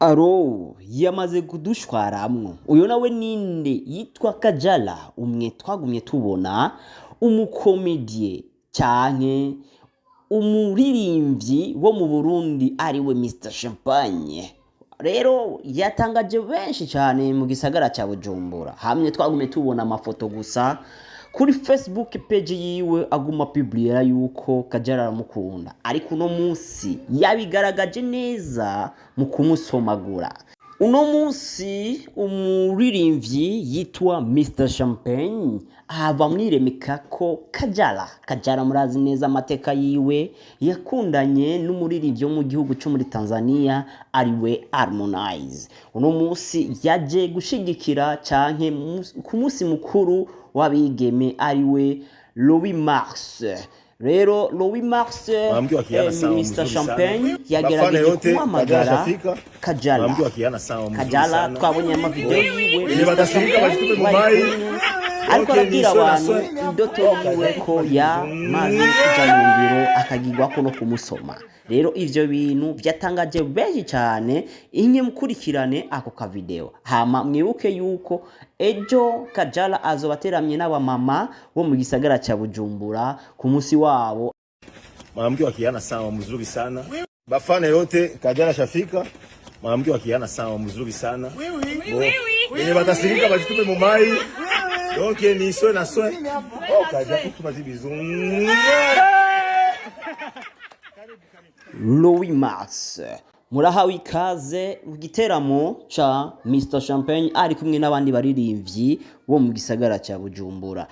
Aro yamaze kudushwaramwo. Uyo nawe ninde yitwa Kajala, umwe twagumye tubona umukomedie canke umuririmbyi wo mu Burundi ariwe Mr Champagne. Rero yatangaje benshi cyane mu gisagara cya Bujumbura. Hamwe twagumye tubona amafoto gusa kuri Facebook page yiwe aguma publiera yuko Kajala aramukunda, ariko uno munsi yabigaragaje neza mu kumusomagura. Uno munsi umuririmbyi yitwa Mr Champagne ava mwiremeka ko Kajala murazi neza amateka yiwe, yakundanye n'umuririmbyi wo mu gihugu cyo muri Tanzania ariwe Harmonize. Uno munsi yaje gushigikira canke ku munsi mukuru wabigeme ariwe Louis Mars. Rero Louis Mars Mr Champagne yagerageje kumamagara Kajala twabonye amavideo yiwe ariko arabwira abantu indoto yiwe ko yamaze kuja mu ngiro akagirwa ko no kumusoma. Rero ivyo bintu byatangaje benshi cyane, inye mukurikirane ako ka video. Hama mwibuke yuko ejo Kajala azobateramye n'abamama bo mu gisagara cha Bujumbura ku munsi wabo. Mwanamke wa Kiana sawa mzuri sana. Bafana yote Kajala shafika. Mwanamke wa Kiana sawa mzuri sana. Wewe batasirika bajitupe mu mai. Donc ni soe na soe. Oh Kajala tumazi bizungu. Louis Mars murahawe ikaze mu giteramo ca Mr Champagne ari kumwe n'abandi baririmbyi bo mu gisagara cya Bujumbura.